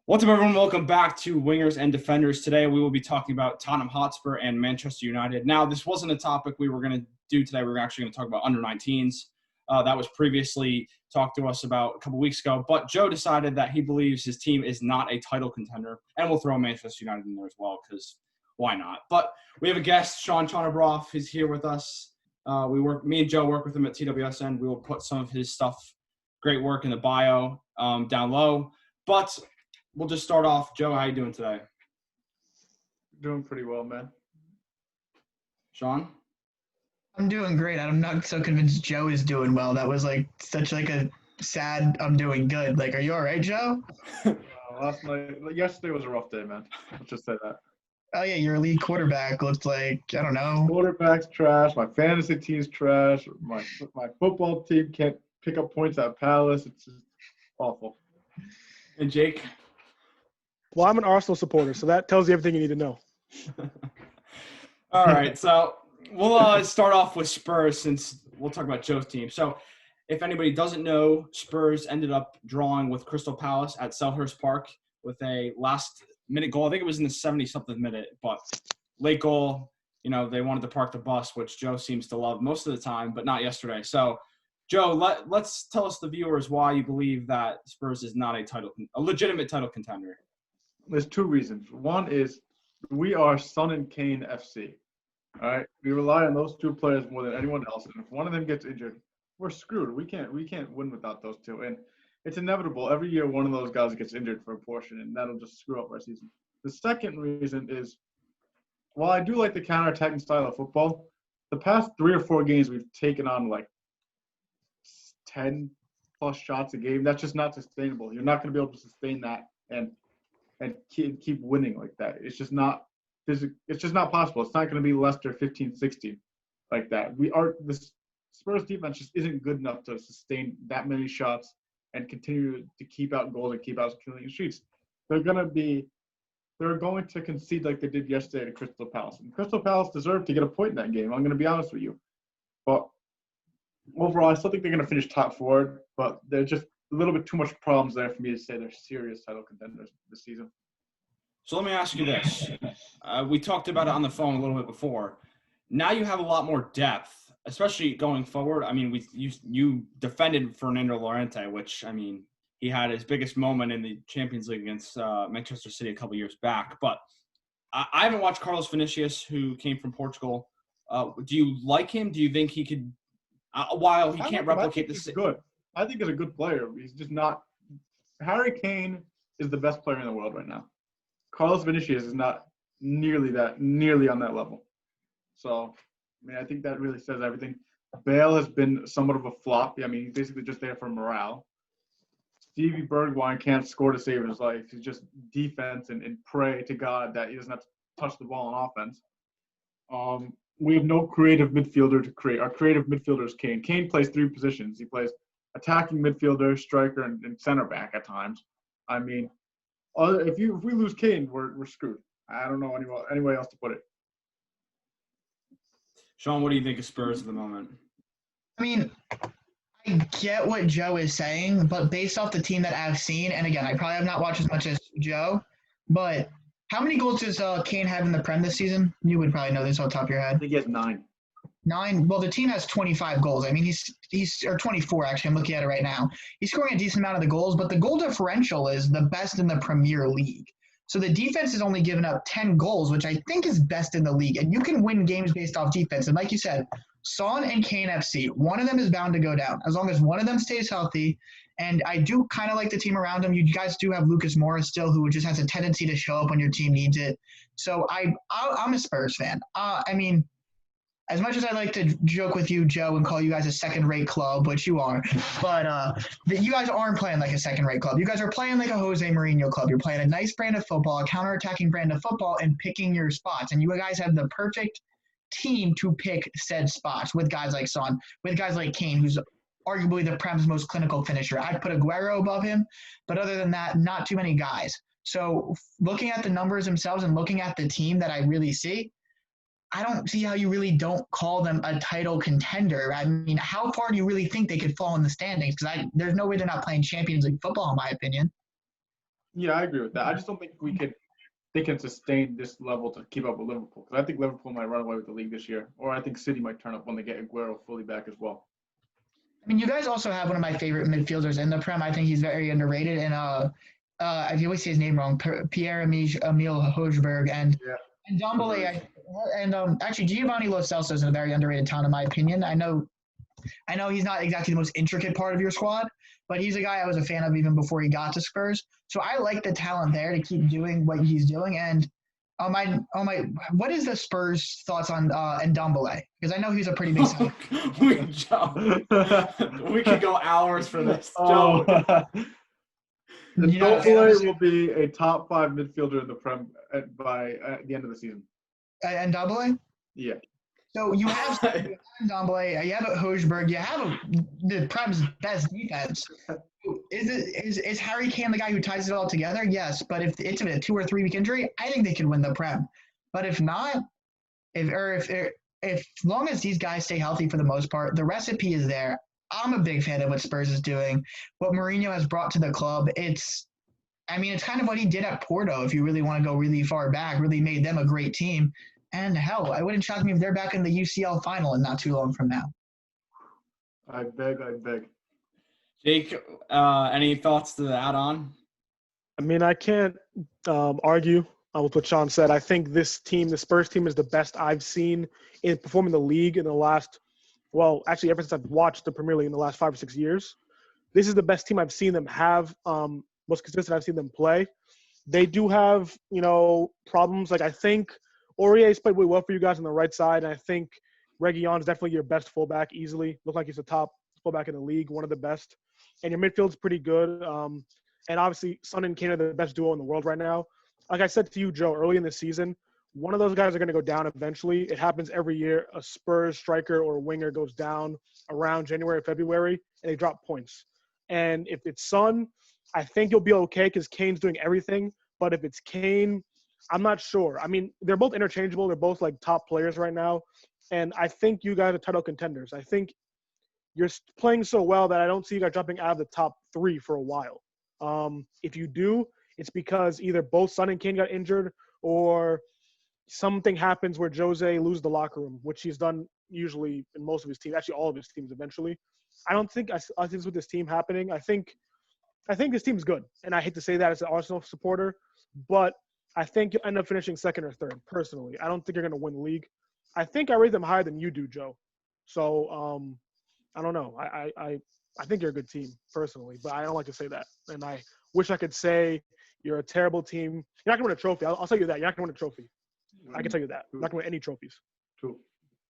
What's up, everyone? Welcome back to Wingers and Defenders. Today, we will be talking about Tottenham Hotspur and Manchester United. Now, this wasn't a topic we were going to do today. We were actually going to talk about under-19s. That was previously talked to us about a couple weeks ago. But Joe decided that he believes his team is not a title contender. And we'll throw Manchester United in there as well, because why not? But we have a guest, Sean Chonabroff, is here with us. Me and Joe work with him at TWSN. We will put some of his stuff, great work in the bio down low. But we'll just start off. Joe, how you doing today? Doing pretty well, man. Sean? I'm doing great. I'm not so convinced Joe is doing well. That was such a sad I'm doing good. Are you all right, Joe? Yesterday was a rough day, man. Let's just say that. Oh, yeah, your elite quarterback looked like, I don't know. Quarterback's trash. My fantasy team's trash. My football team can't pick up points at Palace. It's just awful. And Jake? Well, I'm an Arsenal supporter, so that tells you everything you need to know. All right, so we'll start off with Spurs since we'll talk about Joe's team. So if anybody doesn't know, Spurs ended up drawing with Crystal Palace at Selhurst Park with a last-minute goal. I think it was in the 70-something minute, but late goal. They wanted to park the bus, which Joe seems to love most of the time, but not yesterday. So, Joe, let's tell us the viewers why you believe that Spurs is not a legitimate title contender. There's two reasons. One is we are Son and Kane FC. All right, we rely on those two players more than anyone else, and if one of them gets injured, we're screwed. We can't win without those two, and it's inevitable. Every year, one of those guys gets injured for a portion, and that'll just screw up our season. The second reason is, while I do like the counter-attacking style of football, the past 3 or 4 games we've taken on 10+ shots a game. That's just not sustainable. You're not going to be able to sustain that and keep winning like that. It's just not possible. It's not going to be Leicester 15-16 like that. The Spurs defense just isn't good enough to sustain that many shots and continue to keep out goals and keep out clean sheets. They're going to concede like they did yesterday to Crystal Palace. And Crystal Palace deserved to get a point in that game. I'm going to be honest with you. But overall, I still think they're going to finish top 4, but they're just a little bit too much problems there for me to say they're serious title contenders this season. So let me ask you this. We talked about it on the phone a little bit before. Now you have a lot more depth, especially going forward. I mean, you defended Fernando Llorente, which, I mean, he had his biggest moment in the Champions League against Manchester City a couple years back. But I haven't watched Carlos Vinicius, who came from Portugal. Do you like him? Do you think he could, while he can't replicate this? Good. I think he's a good player. He's just not – Harry Kane is the best player in the world right now. Carlos Vinicius is not nearly on that level. So, I mean, I think that really says everything. Bale has been somewhat of a flop. I mean, he's basically just there for morale. Stevie Bergwijn can't score to save his life. He's just defense and pray to God that he doesn't have to touch the ball on offense. We have no creative midfielder to create. Our creative midfielder is Kane. Kane plays 3 positions. He plays attacking midfielder, striker, and center back at times. I mean, if we lose Kane, we're screwed. I don't know any way else to put it. Sean, what do you think of Spurs at the moment? I mean, I get what Joe is saying, but based off the team that I've seen, and again, I probably have not watched as much as Joe, but how many goals does Kane have in the Prem this season? You would probably know this off the top of your head. I think he has 9. 9? Well, the team has 25 goals. I mean, he's or 24, actually. I'm looking at it right now. He's scoring a decent amount of the goals, but the goal differential is the best in the Premier League. So the defense is only given up 10 goals, which I think is best in the league. And you can win games based off defense. And like you said, Son and Kane FC, one of them is bound to go down as long as one of them stays healthy. And I do kind of like the team around him. You guys do have Lucas Moura still, who just has a tendency to show up when your team needs it. So I'm a Spurs fan. I mean, as much as I like to joke with you, Joe, and call you guys a second-rate club, which you are, but you guys aren't playing like a second-rate club. You guys are playing like a Jose Mourinho club. You're playing a nice brand of football, a counter-attacking brand of football, and picking your spots. And you guys have the perfect team to pick said spots with guys like Son, with guys like Kane, who's arguably the Prem's most clinical finisher. I'd put Aguero above him, but other than that, not too many guys. So looking at the numbers themselves and looking at the team that I really see, I don't see how you really don't call them a title contender. I mean, how far do you really think they could fall in the standings? Because there's no way they're not playing Champions League football, in my opinion. Yeah, I agree with that. I just don't think they can sustain this level to keep up with Liverpool. Because I think Liverpool might run away with the league this year, or I think City might turn up when they get Aguero fully back as well. I mean, you guys also have one of my favorite midfielders in the Prem. I think he's very underrated, and I always say his name wrong. Pierre-Emile Højbjerg Yeah. and Dombele. Actually, Giovanni Lo Celso is a very underrated talent in my opinion. I know he's not exactly the most intricate part of your squad, but he's a guy I was a fan of even before he got to Spurs. So I like the talent there to keep doing what he's doing. And what is the Spurs' thoughts on Ndombele? Because I know he's a pretty big sign. We could go hours for this. Oh. Ndombele will be a top 5 midfielder in the Prem by the end of the season. Ndombele? Yeah. So you have Ndombele, you have Højbjerg, you have the Prem's best defense. Is Harry Kane the guy who ties it all together? Yes, but if it's a 2 or 3 week injury, I think they could win the Prem. But if not, if long as these guys stay healthy for the most part, the recipe is there. I'm a big fan of what Spurs is doing. What Mourinho has brought to the club, it's kind of what he did at Porto. If you really want to go really far back, really made them a great team. And hell, it wouldn't shock me if they're back in the UCL final in not too long from now. I beg. Jake, any thoughts to add on? I mean, I can't argue with what Sean said. I think this team, the Spurs team, is the best I've seen in performing the league in the last, actually ever since I've watched the Premier League in the last 5 or 6 years. This is the best team I've seen them have, most consistent I've seen them play. They do have, problems. Like I think Aurier's played way well for you guys on the right side, and I think Reguilon's definitely your best fullback easily. Looked like he's the top fullback in the league, one of the best. And your midfield's pretty good. And obviously, Son and Kane are the best duo in the world right now. Like I said to you, Joe, early in the season, one of those guys are going to go down eventually. It happens every year. A Spurs striker or winger goes down around January, February, and they drop points. And if it's Son, I think you'll be okay because Kane's doing everything. But if it's Kane, I'm not sure. I mean, they're both interchangeable. They're both like top players right now. And I think you guys are title contenders. I think you're playing so well that I don't see you guys jumping out of the top 3 for a while. If you do, it's because either both Son and Kane got injured or something happens where Jose loses the locker room, which he's done usually in most of his teams, actually all of his teams eventually. I don't think I think this with this team happening. I think this team's good, and I hate to say that as an Arsenal supporter, but I think you'll end up finishing 2nd or 3rd, personally. I don't think you're going to win the league. I think I rate them higher than you do, Joe. So, I don't know. I think you're a good team, personally, but I don't like to say that. And I wish I could say you're a terrible team. You're not going to win a trophy. I'll tell you that. You're not going to win a trophy. I can tell you that. You're not going to win any trophies. 2.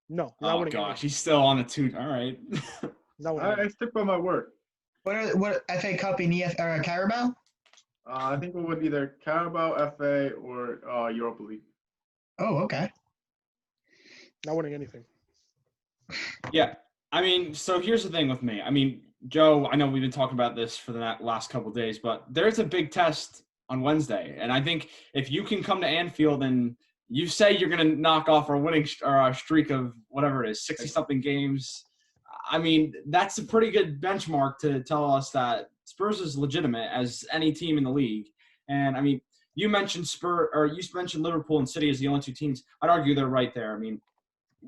No. You're not winning any. He's still on the 2. All right. I stick by my word. What FA Cup and or Carabao? I think we would either Carabao, FA, or Europa League. Oh, okay. Not winning anything. Yeah. I mean, so here's the thing with me. I mean, Joe, I know we've been talking about this for the last couple of days, but there's a big test on Wednesday. And I think if you can come to Anfield and you say you're going to knock off our winning or a streak of whatever it is, 60-something games, I mean, that's a pretty good benchmark to tell us that Spurs is legitimate as any team in the league. And, I mean, you mentioned Liverpool and City as the only 2 teams. I'd argue they're right there. I mean,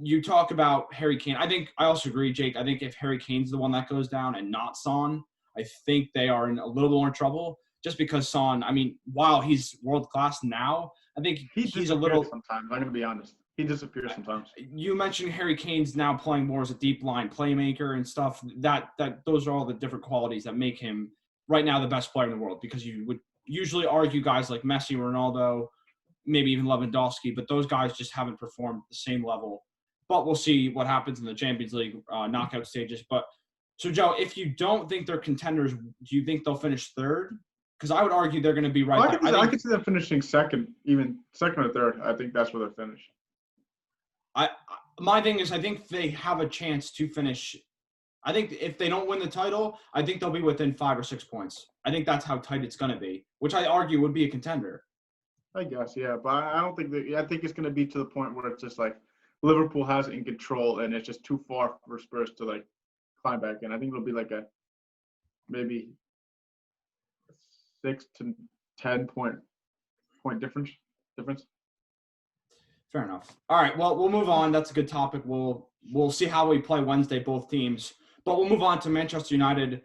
you talk about Harry Kane. I also agree, Jake. I think if Harry Kane's the one that goes down and not Son, I think they are in a little more trouble just because Son, I mean, while he's world-class now, I think he's a little – sometimes. I'm going to be honest. He disappears sometimes. You mentioned Harry Kane's now playing more as a deep line playmaker and stuff. That those are all the different qualities that make him right now the best player in the world, because you would usually argue guys like Messi, Ronaldo, maybe even Lewandowski, but those guys just haven't performed at the same level. But we'll see what happens in the Champions League knockout stages. But so, Joe, if you don't think they're contenders, do you think they'll finish 3rd? Because I would argue they're going to be right there. I could see them finishing 2nd, even 2nd or 3rd. I think that's where they'll finish. My thing is, I think they have a chance to finish. I think if they don't win the title, I think they'll be within 5 or 6 points. I think that's how tight it's going to be, which I argue would be a contender. I guess, yeah, but I don't think I think it's going to be to the point where it's just like Liverpool has it in control and it's just too far for Spurs to like climb back in. I think it'll be like a maybe 6 to 10-point difference. Fair enough. All right. Well, we'll move on. That's a good topic. We'll see how we play Wednesday, both teams. But we'll move on to Manchester United.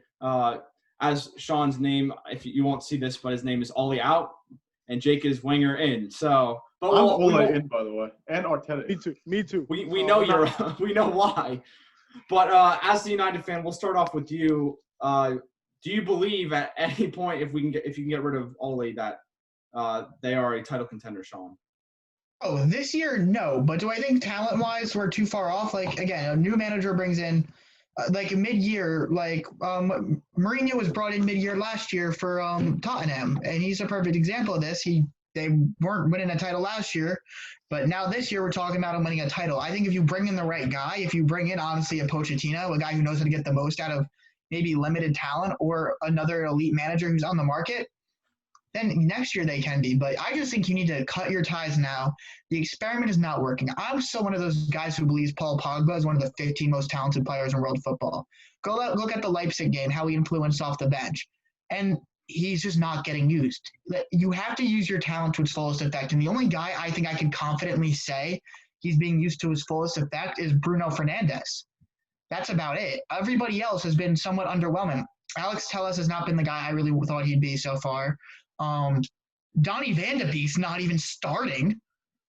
As Sean's name, if you won't see this, but his name is Ollie out, and Jake is winger in. So, but I'm Ole in, by the way, and Arteta. Me too. We know we know why. But as the United fan, we'll start off with you. Do you believe at any point if you can get rid of Ole that they are a title contender, Sean? Oh, this year, no. But do I think talent-wise we're too far off? Like, again, a new manager brings in, mid-year, Mourinho was brought in mid-year last year for Tottenham, and he's a perfect example of this. They weren't winning a title last year, but now this year we're talking about him winning a title. I think if you bring in the right guy, if you bring in, honestly, a Pochettino, a guy who knows how to get the most out of maybe limited talent, or another elite manager who's on the market, then next year they can be. But I just think you need to cut your ties now. The experiment is not working. I'm still one of those guys who believes Paul Pogba is one of the 15 most talented players in world football. Go look at the Leipzig game, how he influenced off the bench. And he's just not getting used. You have to use your talent to its fullest effect. And the only guy I think I can confidently say he's being used to his fullest effect is Bruno Fernandes. That's about it. Everybody else has been somewhat underwhelming. Alex Telles has not been the guy I really thought he'd be so far. Donny Van de Beek's not even starting.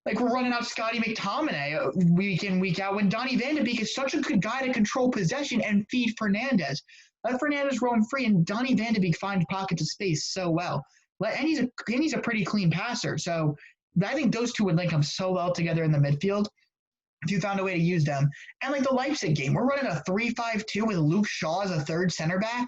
Like, we're running out Scotty McTominay week in, week out, when Donny Van de Beek is such a good guy to control possession and feed Fernandes. Let Fernandes roam free, and Donny Van de Beek finds pockets of space so well. And he's a pretty clean passer. So I think those two would link up so well together in the midfield if you found a way to use them. And like the Leipzig game, we're running a 3-5-2 with Luke Shaw as a third center back.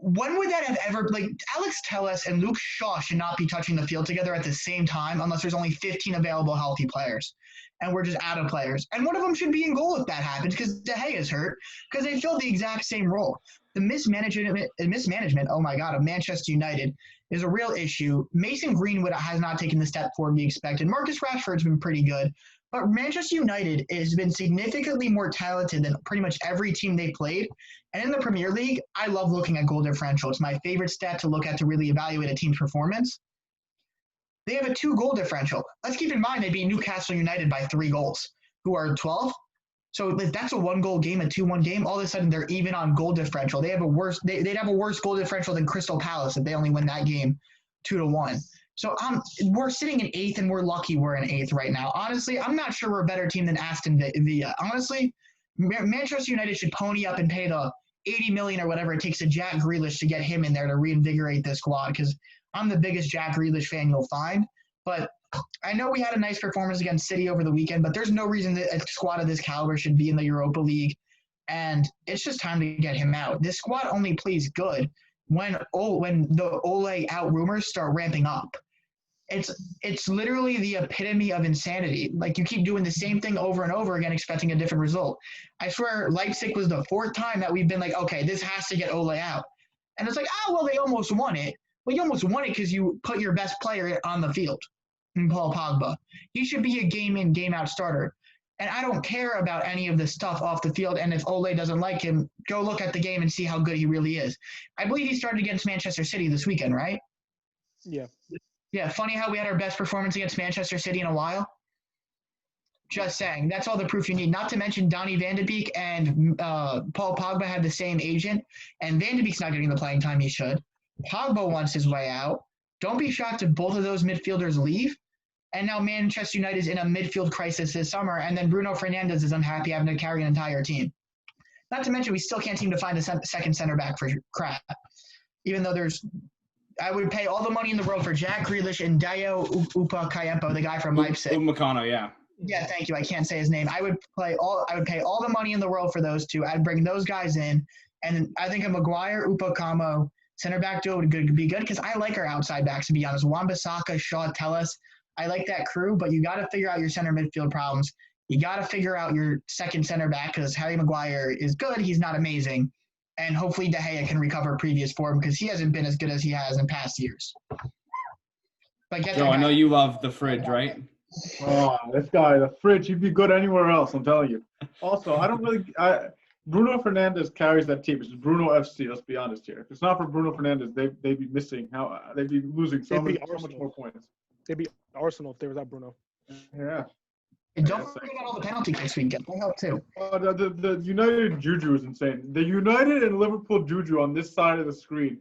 When would that have ever, Alex Telles and Luke Shaw should not be touching the field together at the same time unless there's only 15 available healthy players. And we're just out of players. And one of them should be in goal if that happens, because De Gea is hurt, because they filled the exact same role. The mismanagement, oh my God, of Manchester United is a real issue. Mason Greenwood has not taken the step forward we expected. Marcus Rashford's been pretty good. But Manchester United has been significantly more talented than pretty much every team they played. And in the Premier League, I love looking at goal differential. It's my favorite stat to look at to really evaluate a team's performance. They have a 2-goal differential. Let's keep in mind they beat Newcastle United by 3 goals, who are 12. So if that's a 1-goal game, a 2-1 game, all of a sudden they're even on goal differential. They'd have a worse goal differential than Crystal Palace if they only win that game 2-1. So we're sitting in 8th, and we're lucky we're in 8th right now. Honestly, I'm not sure we're a better team than Aston Villa. Honestly, Manchester United should pony up and pay the $80 million or whatever it takes to Jack Grealish to get him in there to reinvigorate this squad, because I'm the biggest Jack Grealish fan you'll find. But I know we had a nice performance against City over the weekend, but there's no reason that a squad of this caliber should be in the Europa League, and it's just time to get him out. This squad only plays good when the Ole out rumors start ramping up. It's literally the epitome of insanity. Like, you keep doing the same thing over and over again, expecting a different result. I swear Leipzig was the 4th time that we've been like, okay, this has to get Ole out. And it's like, well, they almost won it. Well, you almost won it because you put your best player on the field, in Paul Pogba. He should be a game-in, game-out starter. And I don't care about any of the stuff off the field. And if Ole doesn't like him, go look at the game and see how good he really is. I believe he started against Manchester City this weekend, right? Yeah. Yeah, funny how we had our best performance against Manchester City in a while. Just saying. That's all the proof you need. Not to mention Donny Van de Beek and Paul Pogba have the same agent, and Van de Beek's not getting the playing time he should. Pogba wants his way out. Don't be shocked if both of those midfielders leave. And now Manchester United is in a midfield crisis this summer, and then Bruno Fernandes is unhappy having to carry an entire team. Not to mention we still can't seem to find a second center back for crap. Even though I would pay all the money in the world for Jack Grealish and Dayo Upamecano, the guy from Leipzig. Upamecano, yeah. Yeah, thank you. I can't say his name. I would pay all the money in the world for those two. I'd bring those guys in, and I think a Maguire, Upamecano center back duo would be good, because I like our outside backs, to be honest. Wan-Bissaka, Shaw, Telles. I like that crew, but you got to figure out your center midfield problems. You got to figure out your second center back, because Harry Maguire is good. He's not amazing. And hopefully De Gea can recover previous form, because he hasn't been as good as he has in past years. But Joe, I know you love the fridge, right? Oh, this guy, the fridge, he'd be good anywhere else, I'm telling you. Also, Bruno Fernandes carries that team. It's Bruno FC. Let's be honest here. If it's not for Bruno Fernandes, they'd be missing. They'd be losing so much more points. They'd be Arsenal if they were without Bruno. Yeah. And don't forget about all the penalty kicks we get. They help too. The United Juju is insane. The United and Liverpool Juju on this side of the screen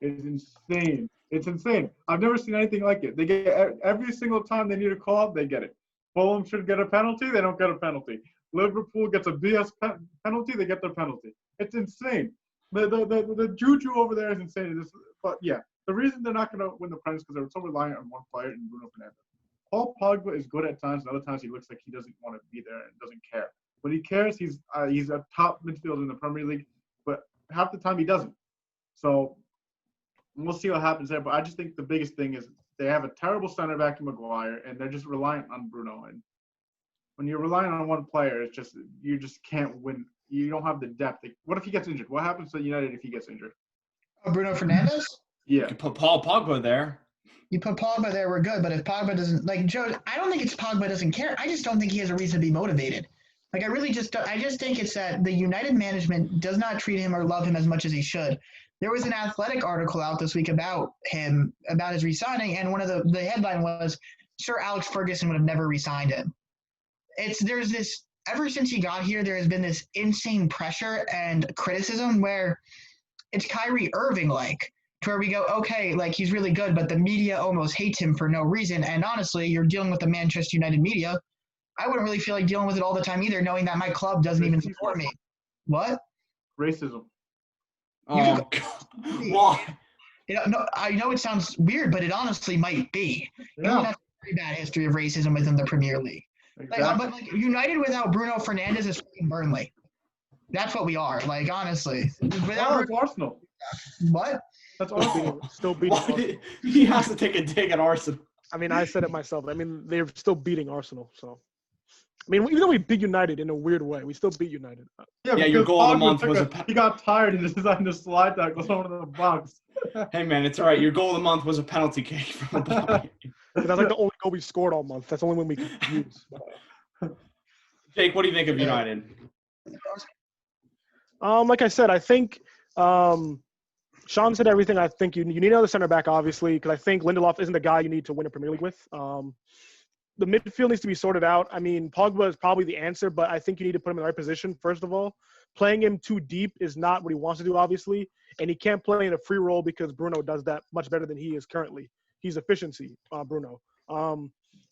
is insane. It's insane. I've never seen anything like it. They get every single time they need a call, they get it. Fulham should get a penalty. They don't get a penalty. Liverpool gets a BS penalty. They get their penalty. It's insane. The Juju over there is insane. But yeah, the reason they're not going to win the Prem is because they're so reliant on one player in Bruno Fernandes. Paul Pogba is good at times, and other times he looks like he doesn't want to be there and doesn't care. When he cares, he's a top midfielder in the Premier League, but half the time he doesn't. So we'll see what happens there. But I just think the biggest thing is they have a terrible center back in Maguire, and they're just reliant on Bruno. And when you're relying on one player, it's just you just can't win. You don't have the depth. What if he gets injured? What happens to United if he gets injured? Bruno Fernandes? Yeah. You put Paul Pogba there. You put Pogba there, we're good. But if Pogba doesn't, like Joe, I don't think it's Pogba doesn't care. I just don't think he has a reason to be motivated. Like I just think it's that the United management does not treat him or love him as much as he should. There was an Athletic article out this week about him, about his re-signing, and one of the headline was, Sir Alex Ferguson would have never re-signed him. There's this, ever since he got here, there has been this insane pressure and criticism where it's Kyrie Irving-like, to where we go, okay, like he's really good, but the media almost hates him for no reason. And honestly, you're dealing with the Manchester United media. I wouldn't really feel like dealing with it all the time either, knowing that my club doesn't even support me. What? Racism. Oh, God. Why? No, I know it sounds weird, but it honestly might be. Yeah. That's a pretty bad history of racism within the Premier League. Exactly. But United without Bruno Fernandes is fucking Burnley. That's what we are. Like, honestly. Wow, it's Arsenal. What? That's Arsenal. Still beating Why Arsenal. he has to take a dig at Arsenal. I mean, I said it myself. I mean, they're still beating Arsenal. So, I mean, even though we beat United in a weird way, we still beat United. Yeah, your because goal of the Pogba month took was he got tired and decided to slide tackle someone in the box. Hey, man, it's all right. Your goal of the month was a penalty kick from the ball. That's like the only goal we scored all month. That's the only one we could use. Jake, what do you think of United? Like I said, I think Sean said everything. I think you need another center back, obviously, because I think Lindelof isn't the guy you need to win a Premier League with. The midfield needs to be sorted out. I mean, Pogba is probably the answer, but I think you need to put him in the right position, first of all. Playing him too deep is not what he wants to do, obviously, and he can't play in a free role because Bruno does that much better than he is currently. He's efficiency, Bruno.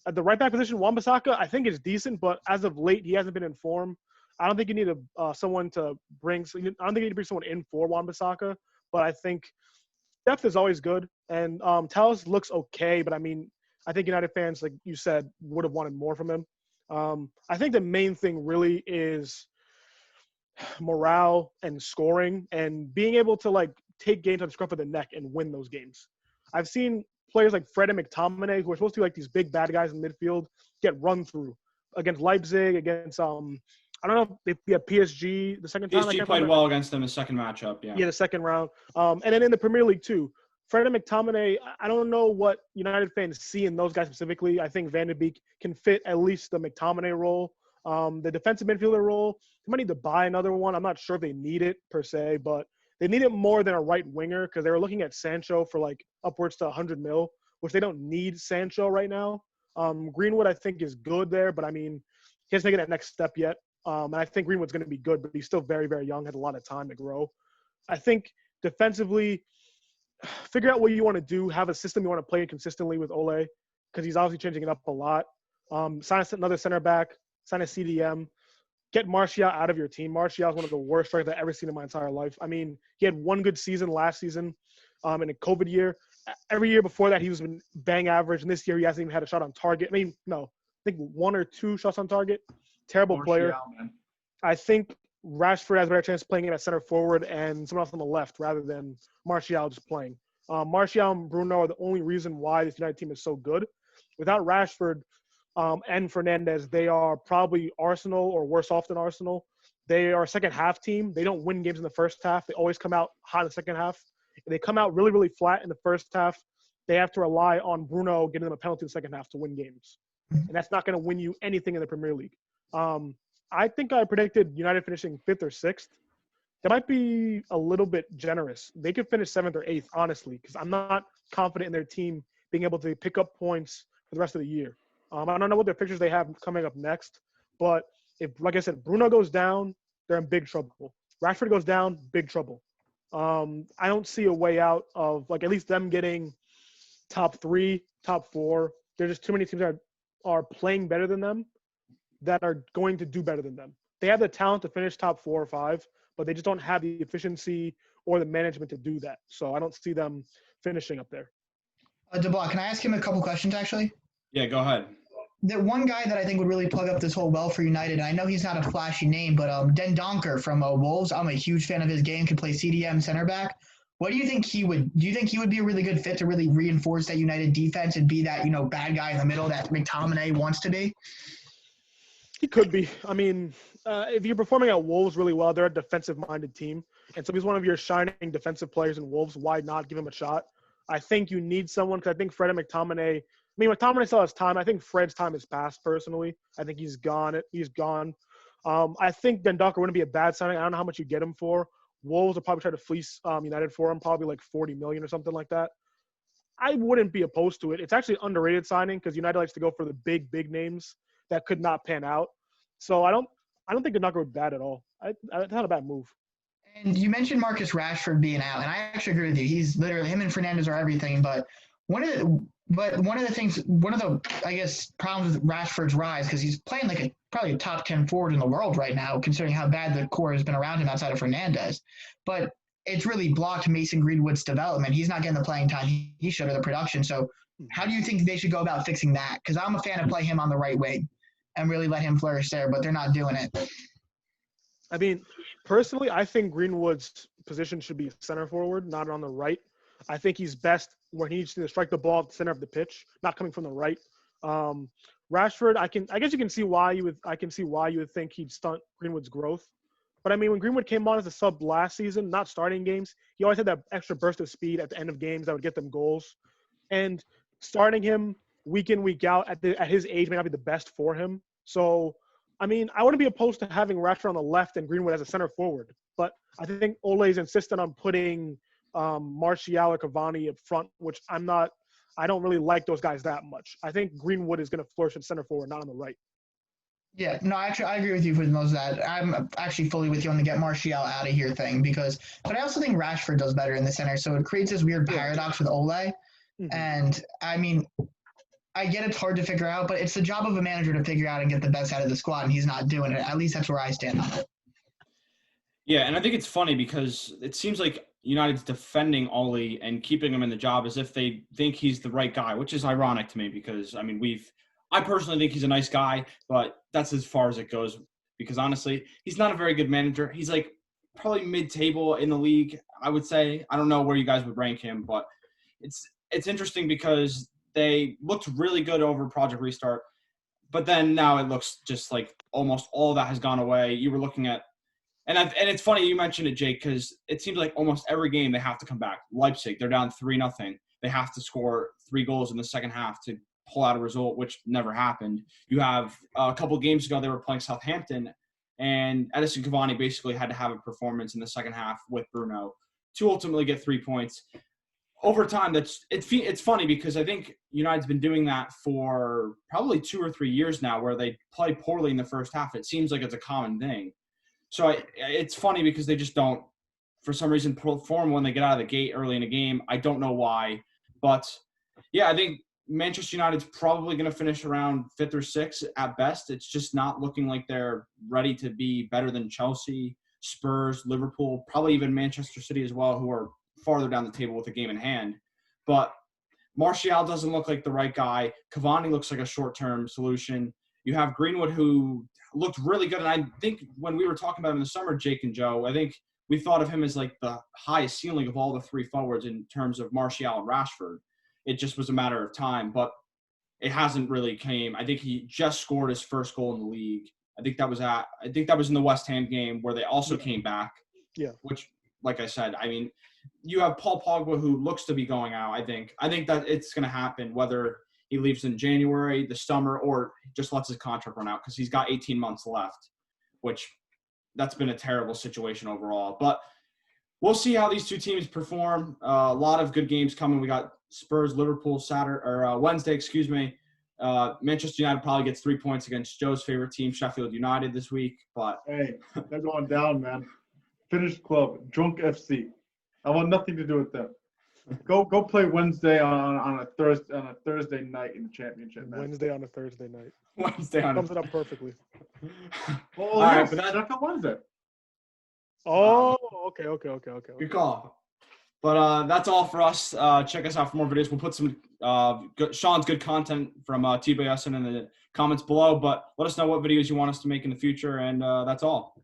At the right back position, Wan-Bissaka, I think is decent, but as of late, he hasn't been in form. I don't think you need someone to bring – I don't think you need to bring someone in for Wan-Bissaka, but I think depth is always good. And Telles looks okay, but I mean, I think United fans, like you said, would have wanted more from him. I think the main thing really is morale and scoring and being able to, like, take games on the scruff of the neck and win those games. I've seen players like Fred and McTominay, who are supposed to be like these big bad guys in midfield, get run through against Leipzig, against I don't know if they had PSG the second time. PSG played well against them in the second matchup, yeah. Yeah, the second round. And then in the Premier League too, Fred and McTominay, I don't know what United fans see in those guys specifically. I think Van de Beek can fit at least the McTominay role. The defensive midfielder role, they might need to buy another one. I'm not sure if they need it per se, but they need it more than a right winger because they were looking at Sancho for like upwards to 100 mil, which they don't need Sancho right now. Greenwood, I think, is good there, but I mean, he hasn't taken that next step yet. And I think Greenwood's going to be good, but he's still very, very young, has a lot of time to grow. I think defensively, figure out what you want to do, have a system you want to play consistently with Ole, because he's obviously changing it up a lot. Sign another center back, sign a CDM, get Martial out of your team. Martial is one of the worst strikers I've ever seen in my entire life. I mean, he had one good season last season in a COVID year. Every year before that, he was been bang average, and this year he hasn't even had a shot on target. I mean, no, I think 1 or 2 shots on target. Terrible player. Man. I think Rashford has a better chance of playing him at center forward and someone else on the left rather than Martial just playing. Martial and Bruno are the only reason why this United team is so good. Without Rashford and Fernandes, they are probably Arsenal or worse off than Arsenal. They are a second half team. They don't win games in the first half. They always come out hot in the second half. If they come out really, really flat in the first half, they have to rely on Bruno getting them a penalty in the second half to win games. And that's not going to win you anything in the Premier League. I think I predicted United finishing 5th or 6th. That might be a little bit generous. They could finish 7th or 8th, honestly, because I'm not confident in their team being able to pick up points for the rest of the year. I don't know what their fixtures they have coming up next, but if, like I said, Bruno goes down, they're in big trouble. Rashford goes down, big trouble. I don't see a way out of like at least them getting top 3, top 4. There's just too many teams that are playing better than them that are going to do better than them. They have the talent to finish top 4 or 5, but they just don't have the efficiency or the management to do that. So I don't see them finishing up there. DeBlock, can I ask him a couple questions actually? Yeah, go ahead. The one guy that I think would really plug up this whole well for United, and I know he's not a flashy name, but Den Donker from Wolves, I'm a huge fan of his game, could play CDM center back. What do you think he would – do you think he would be a really good fit to really reinforce that United defense and be that, bad guy in the middle that McTominay wants to be? He could be. I mean, if you're performing at Wolves really well, they're a defensive-minded team. And so he's one of your shining defensive players in Wolves. Why not give him a shot? I think you need someone because I think Fred and McTominay – I mean, McTominay still has time. I think Fred's time is past, personally. I think he's gone. He's gone. I think Dendoncker wouldn't be a bad signing. I don't know how much you get him for. Wolves will probably try to fleece United for him, probably like $40 million or something like that. I wouldn't be opposed to it. It's actually an underrated signing because United likes to go for the big names that could not pan out. So I don't think Dendoncker would be bad at all. It's not a bad move. And you mentioned Marcus Rashford being out, and I actually agree with you. He's literally – him and Fernandes are everything, but one of the I guess problems with Rashford's rise, because he's playing like probably a top 10 forward in the world right now, considering how bad the core has been around him outside of Fernandes. But it's really blocked Mason Greenwood's development. He's not getting the playing time he should, or the production. So how do you think they should go about fixing that? Because I'm a fan of play him on the right wing and really let him flourish there, but they're not doing it. I mean, personally, I think Greenwood's position should be center forward, not on the right. I think he's best when he needs to strike the ball at the center of the pitch, not coming from the right. Rashford, I guess you can see why you would think he'd stunt Greenwood's growth. But I mean, when Greenwood came on as a sub last season, not starting games, he always had that extra burst of speed at the end of games that would get them goals. And starting him week in, week out at his age may not be the best for him. So, I mean, I wouldn't be opposed to having Rashford on the left and Greenwood as a center forward. But I think Ole's insistent on putting Martial or Cavani up front, which I don't really like those guys that much. I think Greenwood is going to flourish at center forward, not on the right. Yeah, no, actually, I agree with you for most of that. I'm actually fully with you on the get Martial out of here thing but I also think Rashford does better in the center, so it creates this weird paradox with Ole. Mm-hmm. And I mean, I get it's hard to figure out, but it's the job of a manager to figure out and get the best out of the squad, and he's not doing it. At least that's where I stand on it. Yeah, and I think it's funny because it seems like United's defending Ole and keeping him in the job as if they think he's the right guy, which is ironic to me because, I mean, I personally think he's a nice guy, but that's as far as it goes because, honestly, he's not a very good manager. He's, like, probably mid-table in the league, I would say. I don't know where you guys would rank him, but it's interesting because they looked really good over Project Restart, but then now it looks just like almost all of that has gone away. You were looking at And it's funny you mentioned it, Jake, because it seems like almost every game they have to come back. Leipzig, they're down 3-0. They have to score 3 goals in the second half to pull out a result, which never happened. You have a couple games ago they were playing Southampton, and Edison Cavani basically had to have a performance in the second half with Bruno to ultimately get 3 points. Over time, it's funny because I think United's been doing that for probably 2 or 3 years now, where they play poorly in the first half. It seems like it's a common thing. So it's funny because they just don't, for some reason, perform when they get out of the gate early in a game. I don't know why. But, yeah, I think Manchester United's probably going to finish around 5th or 6th at best. It's just not looking like they're ready to be better than Chelsea, Spurs, Liverpool, probably even Manchester City as well, who are farther down the table with a game in hand. But Martial doesn't look like the right guy. Cavani looks like a short-term solution. You have Greenwood, who looked really good. And I think when we were talking about him in the summer, Jake and Joe, I think we thought of him as like the highest ceiling of all the 3 forwards in terms of Martial and Rashford. It just was a matter of time, but it hasn't really came. I think he just scored his first goal in the league. I think that was in the West Ham game where they also came back. Yeah. Which, like I said, I mean, you have Paul Pogba, who looks to be going out. I think that it's going to happen, whether he leaves in January, the summer, or just lets his contract run out because he's got 18 months left. which that's been a terrible situation overall. But we'll see how these two teams perform. A lot of good games coming. We got Spurs, Liverpool Wednesday, excuse me. Manchester United probably gets 3 points against Joe's favorite team, Sheffield United, this week. But Hey, they're going down, man. Finished club, drunk FC. I want nothing to do with them. Go play Wednesday on a Thursday night in the championship, man. Wednesday on a Thursday night. Wednesday on Sums it up perfectly. Well, All right, yes, but that's on Wednesday. Oh, okay. Good call. But that's all for us. Check us out for more videos. We'll put some Sean's good content from TBSN in the comments below. But let us know what videos you want us to make in the future. And that's all.